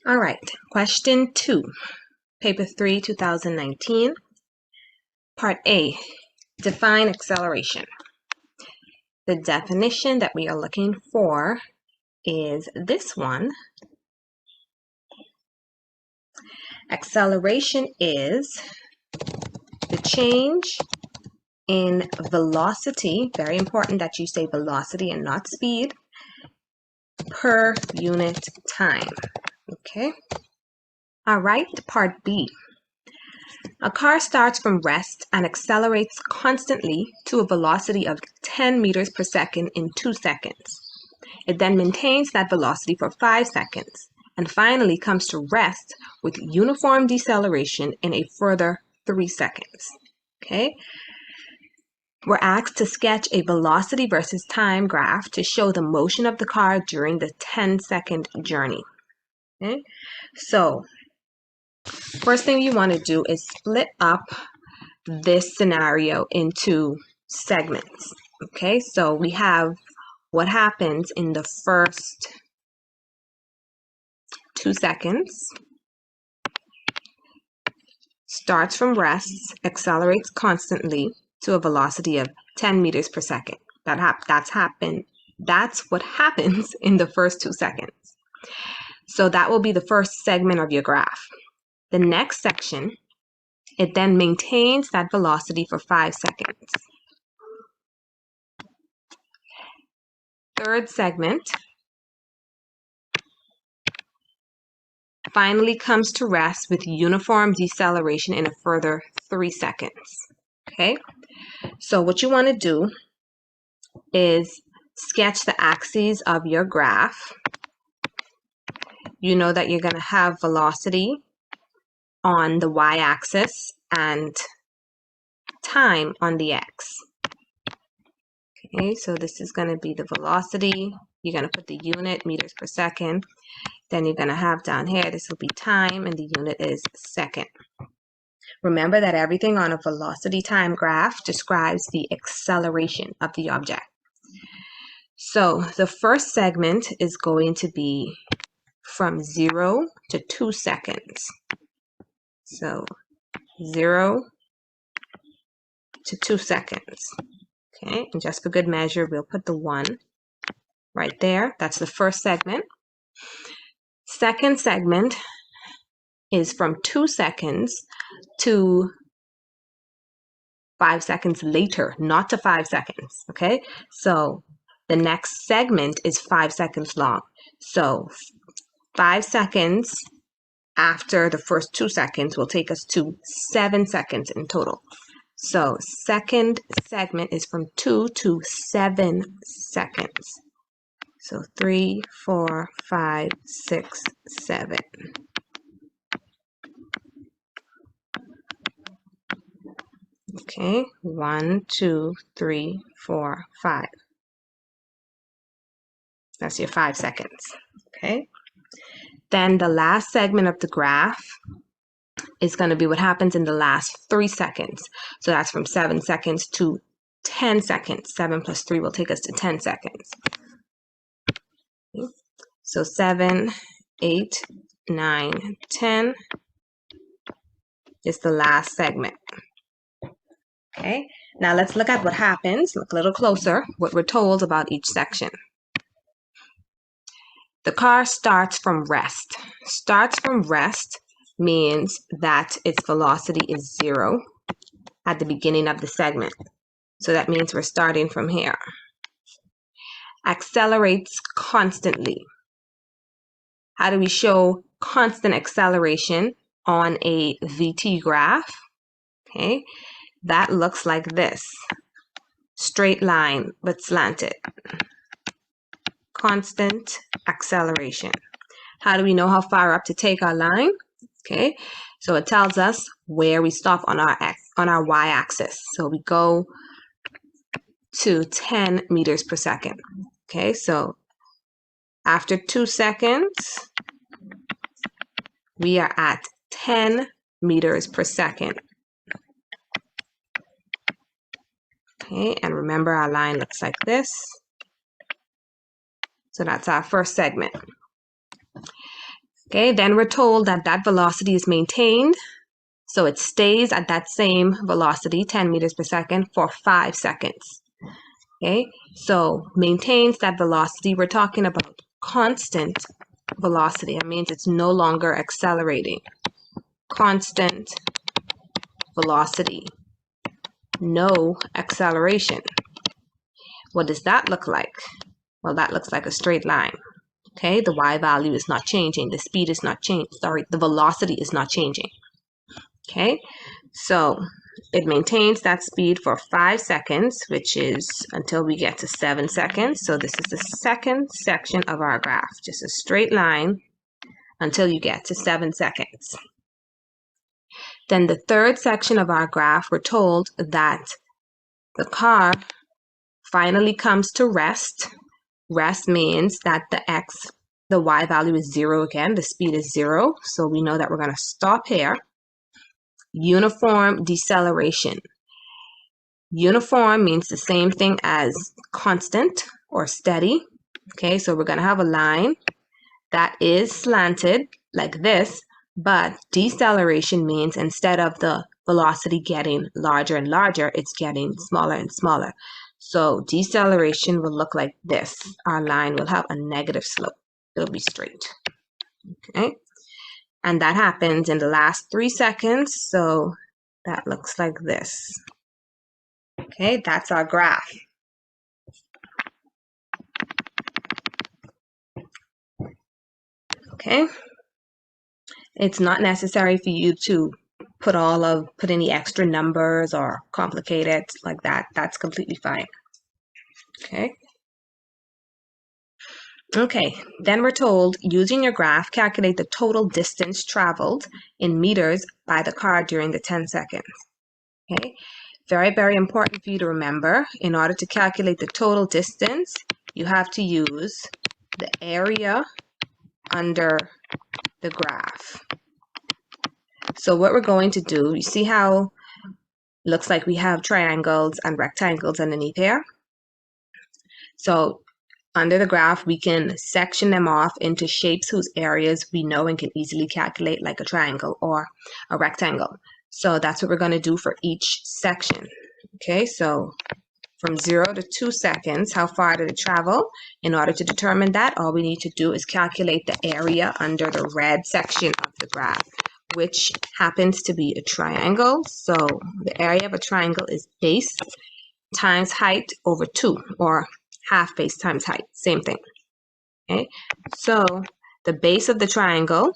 All right, question 2, paper 3, 2019. Part A, define acceleration. The definition that we are looking for is this one. Acceleration is the change in velocity, very important that you say velocity and not speed, per unit time. Okay. All right, part B. A car starts from rest and accelerates constantly to a velocity of 10 meters per second in 2 seconds. It then maintains that velocity for 5 seconds and finally comes to rest with uniform deceleration in a further 3 seconds. Okay? We're asked to sketch a velocity versus time graph to show the motion of the car during the 10-second journey. Okay? So, first thing you want to do is split up this scenario into segments. Okay, so we have what happens in the first 2 seconds, starts from rest, accelerates constantly to a velocity of 10 meters per second. That's what happens in the first 2 seconds. So that will be the first segment of your graph. The next section, it then maintains that velocity for 5 seconds. Third segment finally comes to rest with uniform deceleration in a further 3 seconds. Okay, so what you want to do is sketch the axes of your graph. You know that you're going to have velocity on the y-axis and time on the x. Okay, so this is going to be the velocity. You're going to put the unit, meters per second. Then you're going to have down here, this will be time, and the unit is second. Remember that everything on a velocity time graph describes the acceleration of the object. So the first segment is going to be from 0 to 2 seconds. So 0 to 2 seconds. Okay, and just for good measure, we'll put the 1 right there. That's the first segment. Second segment is from 2 seconds to 5 seconds later, not to 5 seconds. Okay, so the next segment is 5 seconds long. So 5 seconds after the first 2 seconds will take us to 7 seconds in total. So second segment is from 2 to 7 seconds. So 3, 4, 5, 6, 7. Okay, 1, 2, 3, 4, 5. That's your 5 seconds. Okay. Then the last segment of the graph is going to be what happens in the last 3 seconds. So that's from 7 seconds to 10 seconds. 7 plus 3 will take us to 10 seconds. Okay. So 7, 8, 9, 10 is the last segment. Okay, now let's look at what happens, look a little closer, what we're told about each section. The car starts from rest. Starts from rest means that its velocity is 0 at the beginning of the segment. So that means we're starting from here. Accelerates constantly. How do we show constant acceleration on a VT graph? Okay, that looks like this. Straight line, but slanted. Constant acceleration. How do we know how far up to take our line? Okay, so it tells us where we stop on our y-axis. So we go to 10 meters per second. Okay, so after 2 seconds, we are at 10 meters per second. Okay, and remember our line looks like this. So that's our first segment. Okay, then we're told that that velocity is maintained. So it stays at that same velocity, 10 meters per second, for 5 seconds. Okay, so maintains that velocity. We're talking about constant velocity. That means it's no longer accelerating. Constant velocity, no acceleration. What does that look like? Well, that looks like a straight line. Okay, the y value is not changing. The speed is not changing. Sorry, the velocity is not changing. Okay, so it maintains that speed for 5 seconds, which is until we get to 7 seconds. So this is the second section of our graph, just a straight line until you get to 7 seconds. Then the third section of our graph, we're told that the car finally comes to rest. Rest means that the y value is 0 again, the speed is 0. So we know that we're going to stop here. Uniform deceleration. Uniform means the same thing as constant or steady. Okay, so we're going to have a line that is slanted like this, but deceleration means instead of the velocity getting larger and larger, it's getting smaller and smaller. So deceleration will look like this. Our line will have a negative slope. It'll be straight. Okay, and that happens in the last 3 seconds. So that looks like this. Okay, that's our graph. Okay, it's not necessary for you to put any extra numbers or complicate it like that. That's completely fine. Okay. Okay, then we're told, using your graph, calculate the total distance traveled in meters by the car during the 10 seconds. Okay, very, very important for you to remember. In order to calculate the total distance, you have to use the area under the graph. So what we're going to do, you see how it looks like we have triangles and rectangles underneath here? So under the graph, we can section them off into shapes whose areas we know and can easily calculate, like a triangle or a rectangle. So that's what we're going to do for each section. Okay, so from 0 to 2 seconds, how far did it travel? In order to determine that, all we need to do is calculate the area under the red section of the graph, which happens to be a triangle. So the area of a triangle is base times height over 2, or half base times height, same thing. Okay, so the base of the triangle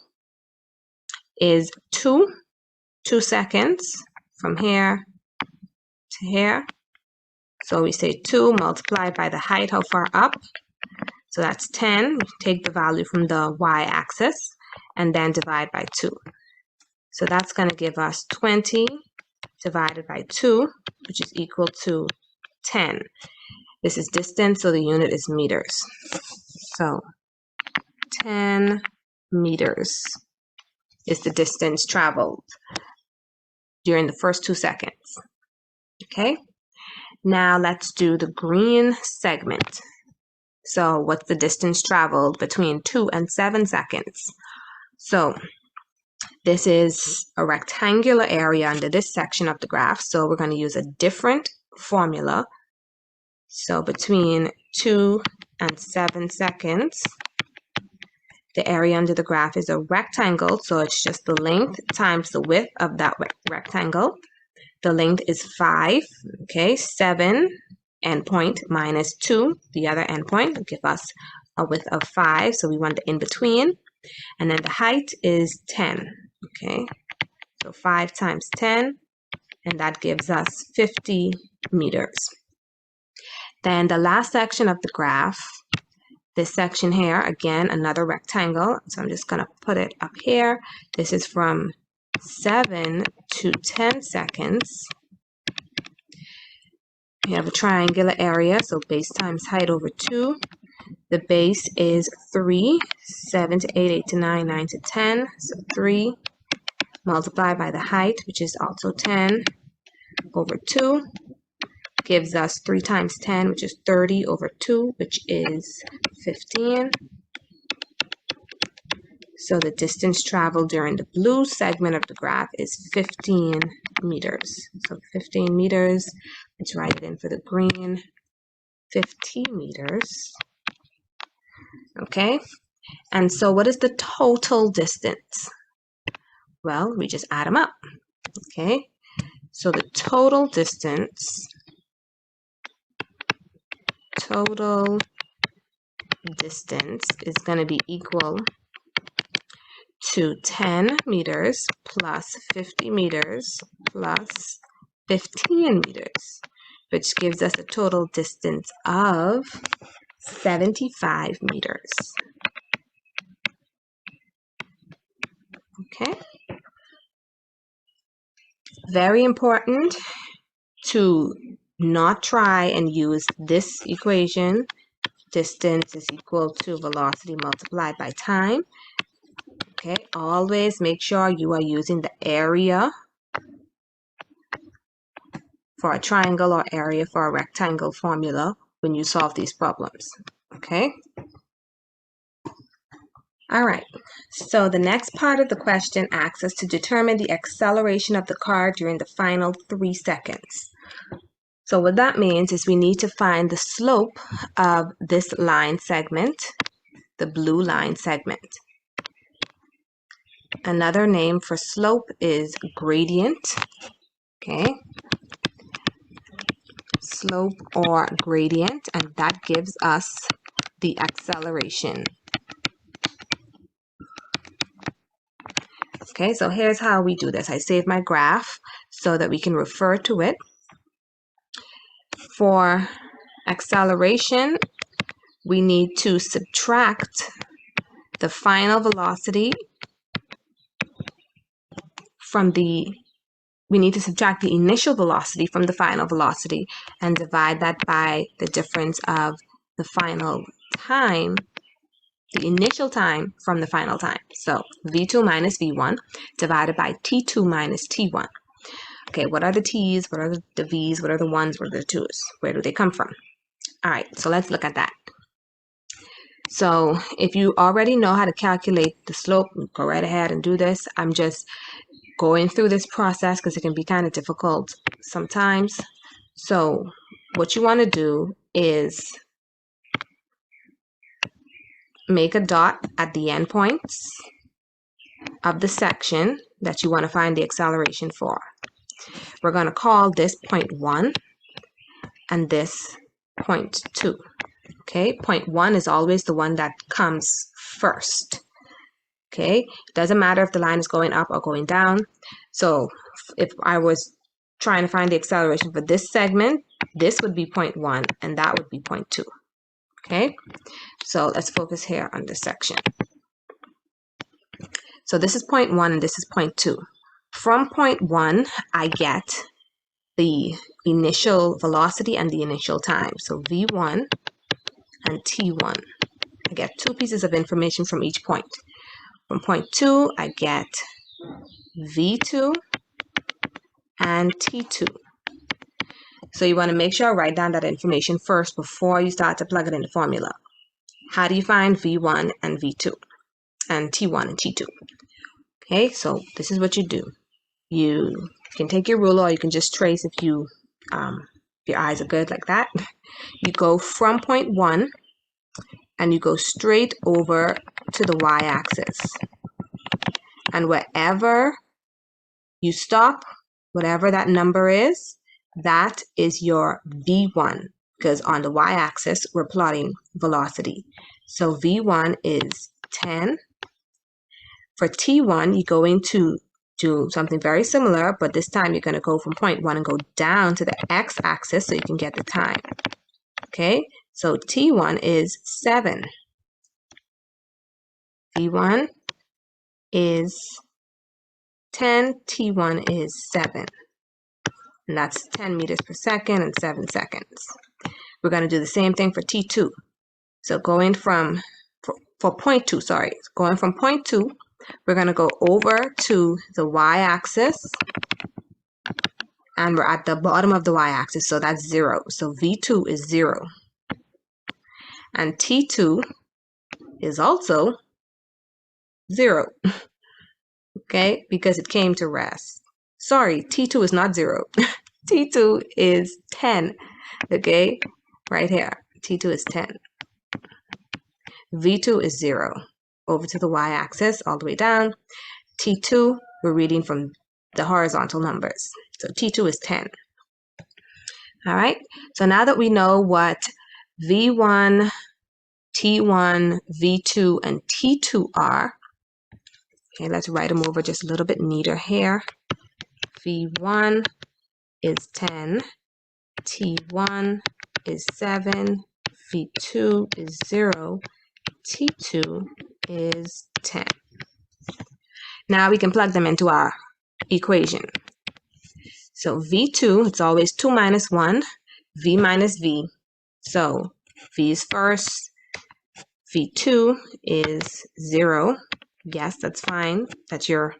is 2 seconds from here to here. So we say 2 multiplied by the height, how far up? So that's 10. Take the value from the y-axis and then divide by 2. So that's going to give us 20 divided by 2, which is equal to 10. This is distance, so the unit is meters. So 10 meters is the distance traveled during the first 2 seconds. Okay, now let's do the green segment. So what's the distance traveled between 2 and 7 seconds? So this is a rectangular area under this section of the graph, so we're going to use a different formula. So between 2 and 7 seconds, the area under the graph is a rectangle, so it's just the length times the width of that rectangle. The length is 5, okay, 7 endpoint minus 2, the other endpoint, will give us a width of 5, so we want the in-between. And then the height is 10, okay, so 5 times 10, and that gives us 50 meters. Then the last section of the graph, this section here, again, another rectangle. So I'm just going to put it up here. This is from 7 to 10 seconds. We have a triangular area, so base times height over 2. The base is 3, 7 to 8, 8 to 9, 9 to 10. So 3 multiplied by the height, which is also 10, over 2. Gives us 3 times 10, which is 30 over 2, which is 15. So the distance traveled during the blue segment of the graph is 15 meters. So 15 meters, let's write it in for the green, 15 meters. Okay, and so what is the total distance? Well, we just add them up. Okay, so the total distance is going to be equal to 10 meters plus 50 meters plus 15 meters, which gives us a total distance of 75 meters. Okay. Very important to not try and use this equation. Distance is equal to velocity multiplied by time. Okay, always make sure you are using the area for a triangle or area for a rectangle formula when you solve these problems. Okay. All right, so the next part of the question asks us to determine the acceleration of the car during the final 3 seconds. So what that means is we need to find the slope of this line segment, the blue line segment. Another name for slope is gradient. Okay, slope or gradient, and that gives us the acceleration. Okay, so here's how we do this. I save my graph so that we can refer to it. For acceleration, we need to subtract the final velocity from we need to subtract the initial velocity from the final velocity and divide that by the difference of the final time, the initial time from the final time. So V2 minus V1 divided by T2 minus T1. Okay, what are the T's? What are the V's? What are the 1's? What are the 2's? Where do they come from? All right, so let's look at that. So if you already know how to calculate the slope, go right ahead and do this. I'm just going through this process because it can be kind of difficult sometimes. So what you want to do is make a dot at the endpoints of the section that you want to find the acceleration for. We're going to call this point 1 and this point 2. Okay, point 1 is always the one that comes first. Okay, it doesn't matter if the line is going up or going down. So if I was trying to find the acceleration for this segment, this would be point 1 and that would be point 2. Okay, so let's focus here on this section. So this is point 1 and this is point 2. From point 1, I get the initial velocity and the initial time. So V1 and T1. I get 2 pieces of information from each point. From point 2, I get V2 and T2. So you want to make sure I write down that information first before you start to plug it in the formula. How do you find V1 and V2 and T1 and T2? Okay, so this is what you do. You can take your ruler or you can just trace if your eyes are good like that. You go from point 1 and you go straight over to the y-axis. And wherever you stop, whatever that number is, that is your V1, because on the y-axis, we're plotting velocity. So V1 is 10. For T1, you're going to do something very similar, but this time you're going to go from point 1 and go down to the x-axis so you can get the time. Okay, so T1 is 7. V1 is 10, T1 is 7. And that's 10 meters per second and 7 seconds. We're going to do the same thing for T2. So going from, for point 2, sorry, going from point 2, we're going to go over to the y-axis. And we're at the bottom of the y-axis, so that's 0. So V2 is 0. And T2 is also 0, okay, because it came to rest. Sorry, T2 is not 0. T2 is 10, okay, right here. T2 is 10. V2 is 0. Over to the y-axis, all the way down. T2, we're reading from the horizontal numbers. So T2 is 10. All right, so now that we know what V1, T1, V2, and T2 are, okay, let's write them over just a little bit neater here. V1 is 10, T1 is 7, V2 is 0, T2 is 10. Now we can plug them into our equation. So V2, it's always 2 minus 1, V minus V. So V is first, V2 is 0. Yes, that's fine that you're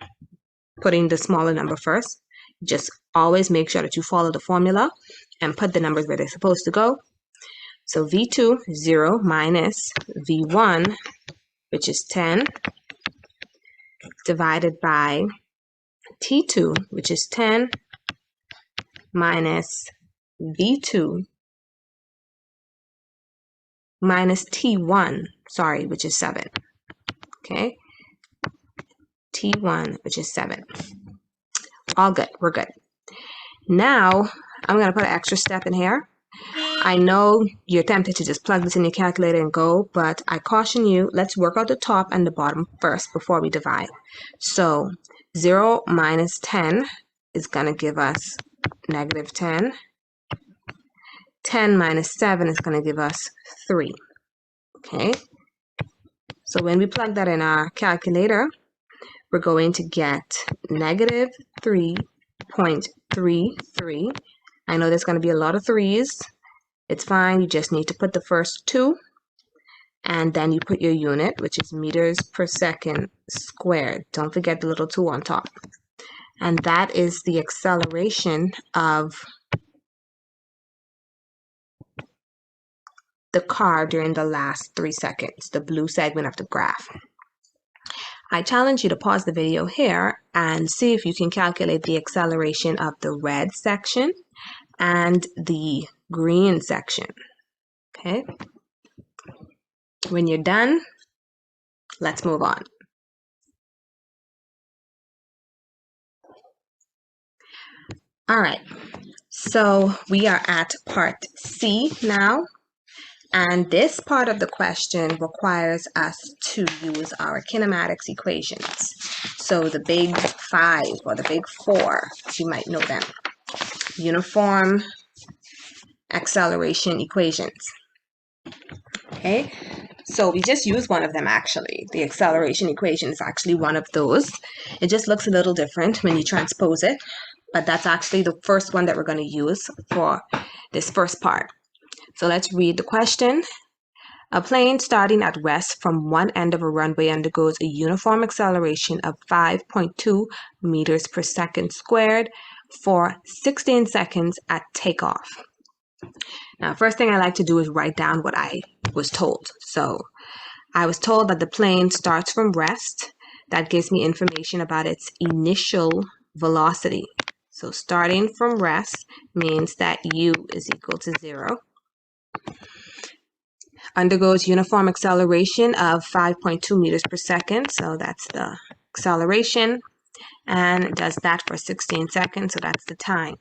putting the smaller number first. Just always make sure that you follow the formula and put the numbers where they're supposed to go. So V2 is 0 minus V1, which is 10, divided by T2, which is 10, minus V2 minus T1, sorry, which is 7. Okay, T1, which is 7. All good, we're good. Now, I'm going to put an extra step in here. I know you're tempted to just plug this in your calculator and go, but I caution you, let's work out the top and the bottom first before we divide. So 0 minus 10 is going to give us negative 10. 10 minus 7 is going to give us 3. Okay, so when we plug that in our calculator, we're going to get negative 3.33. I know there's going to be a lot of 3's. It's fine. You just need to put the first 2, and then you put your unit, which is meters per second squared. Don't forget the little 2 on top. And that is the acceleration of the car during the last 3 seconds, the blue segment of the graph. I challenge you to pause the video here and see if you can calculate the acceleration of the red section and the green section. Okay. When you're done, let's move on. All right, so we are at part C now, and this part of the question requires us to use our kinematics equations. So the big 5 or the big 4, as you might know them, uniform acceleration equations. Okay, so we just use one of them actually. The acceleration equation is actually one of those. It just looks a little different when you transpose it, but that's actually the first one that we're going to use for this first part. So let's read the question. A plane starting at rest from one end of a runway undergoes a uniform acceleration of 5.2 meters per second squared for 16 seconds at takeoff. Now, first thing I like to do is write down what I was told. So I was told that the plane starts from rest. That gives me information about its initial velocity. So starting from rest means that u is equal to 0. Undergoes uniform acceleration of 5.2 meters per second. So that's the acceleration. And does that for 16 seconds. So that's the time.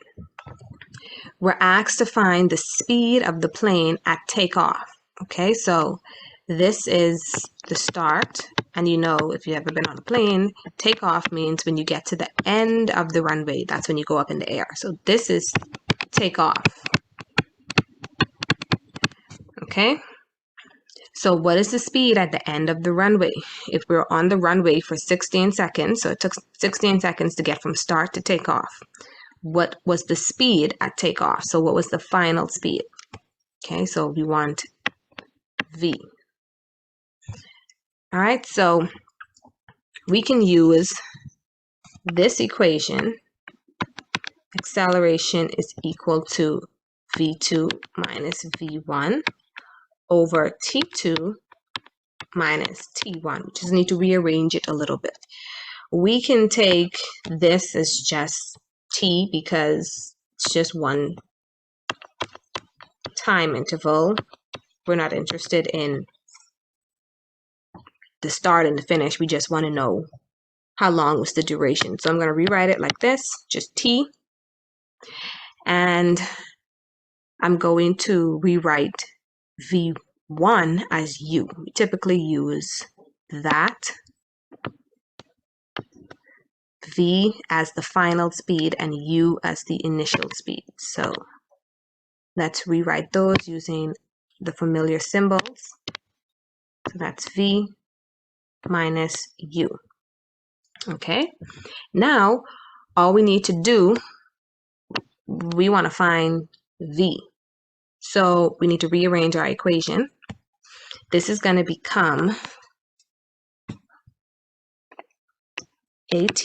We're asked to find the speed of the plane at takeoff. Okay, so this is the start. And you know, if you've ever been on a plane, takeoff means when you get to the end of the runway, that's when you go up in the air. So this is takeoff. Okay, so what is the speed at the end of the runway? If we're on the runway for 16 seconds, so it took 16 seconds to get from start to takeoff. What was the speed at takeoff? So what was the final speed? Okay, so we want V. All right, so we can use this equation. Acceleration is equal to V2 minus V1 over T2 minus t1. We just need to rearrange it a little bit. We can take this as just t because it's just one time interval. We're not interested in the start and the finish. We just want to know how long was the duration. So I'm going to rewrite it like this, just t. And I'm going to rewrite v1 as u. We typically use that, v as the final speed and u as the initial speed. So let's rewrite those using the familiar symbols. So that's v minus u. Okay, now all we need to do, we want to find v. So we need to rearrange our equation. This is going to become AT,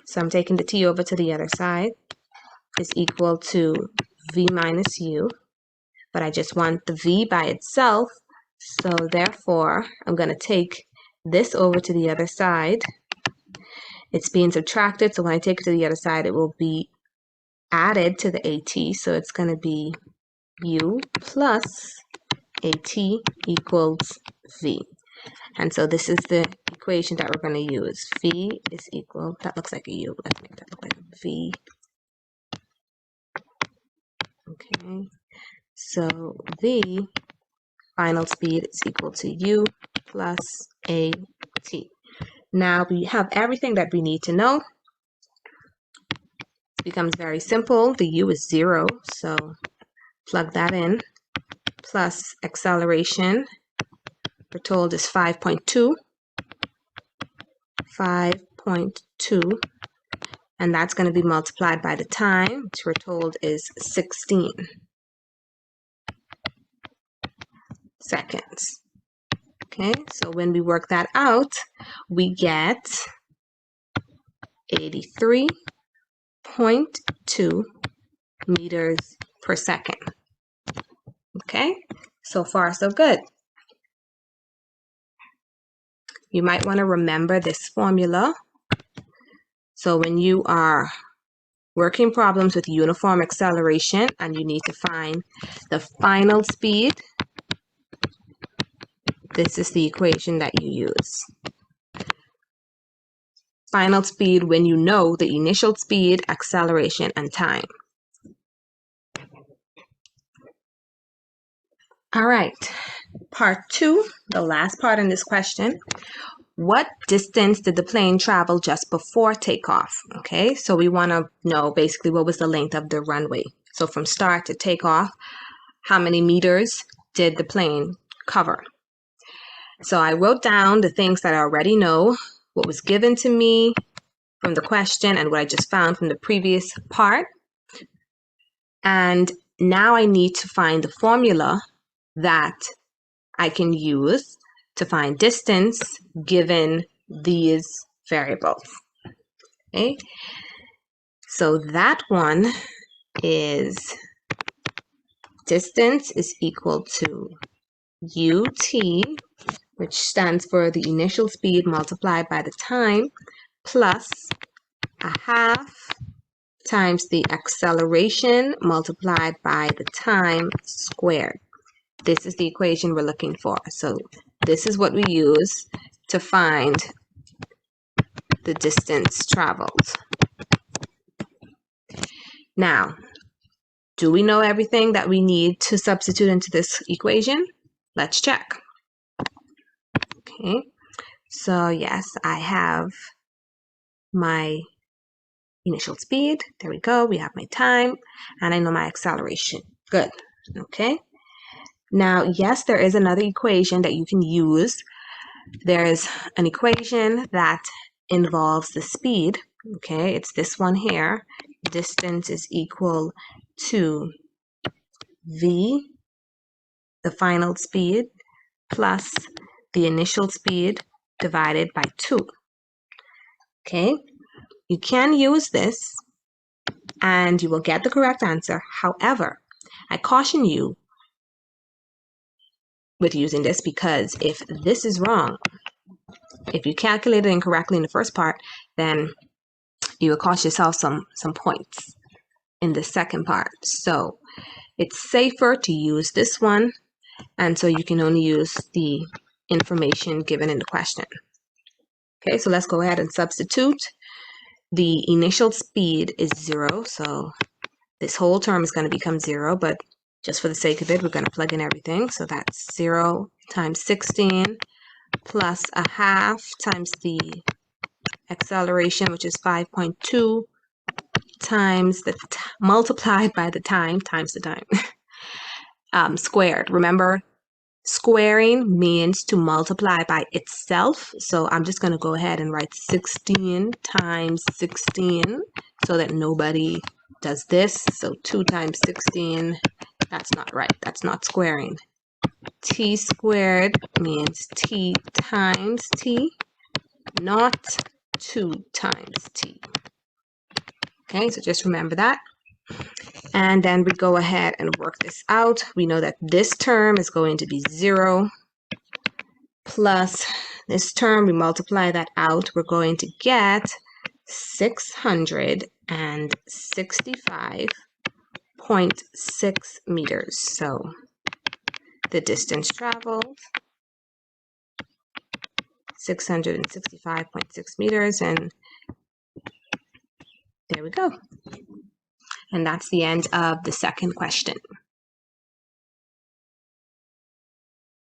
so I'm taking the t over to the other side, is equal to v minus u, but I just want the v by itself, so therefore I'm going to take this over to the other side. It's being subtracted, so when I take it to the other side, it will be added to the AT, so it's going to be u plus AT equals v. And so this is the equation that we're going to use. V is equal, that looks like a u, let's make that look like a v. Okay, so v final speed is equal to u plus AT. Now we have everything that we need to know. It becomes very simple. The u is 0, so plug that in, plus acceleration, we're told is 5.2, and that's going to be multiplied by the time, which we're told is 16 seconds. Okay, so when we work that out, we get 83.2 meters per second. Okay, so far so good. You might want to remember this formula. So when you are working problems with uniform acceleration and you need to find the final speed, this is the equation that you use. Final speed when you know the initial speed, acceleration, and time. All right, part 2, the last part in this question. What distance did the plane travel just before takeoff? Okay, so we want to know basically what was the length of the runway. So from start to takeoff, how many meters did the plane cover? So I wrote down the things that I already know, what was given to me from the question and what I just found from the previous part. And now I need to find the formula that I can use to find distance given these variables. Okay, so that one is distance is equal to UT, which stands for the initial speed multiplied by the time, plus a half times the acceleration multiplied by the time squared. This is the equation we're looking for. So this is what we use to find the distance traveled. Now, do we know everything that we need to substitute into this equation? Let's check. Okay, so yes, I have my initial speed. There we go. We have my time, and I know my acceleration. Good. Okay. Now, yes, there is another equation that you can use. There's an equation that involves the speed. Okay, it's this one here. Distance is equal to v, the final speed, plus the initial speed divided by 2. Okay, you can use this and you will get the correct answer. However, I caution you, with using this, because if this is wrong, if you calculated incorrectly in the first part, then you will cost yourself some points in the second part. So it's safer to use this one, and so you can only use the information given in the question. Okay, so let's go ahead and substitute. The initial speed is 0, so this whole term is going to become 0, but just for the sake of it, we're going to plug in everything. So that's 0 times 16 plus a half times the acceleration, which is 5.2, times the multiplied by the time times the time squared. Remember, squaring means to multiply by itself. So I'm just going to go ahead and write 16 times 16 so that nobody does this. So 2 times 16, that's not right. That's not squaring. T squared means t times t, not 2 times t. Okay, so just remember that. And then we go ahead and work this out. We know that this term is going to be 0 plus this term. We multiply that out. We're going to get 665.6 meters. So the distance traveled, 665.6 meters, and there we go. And that's the end of the second question.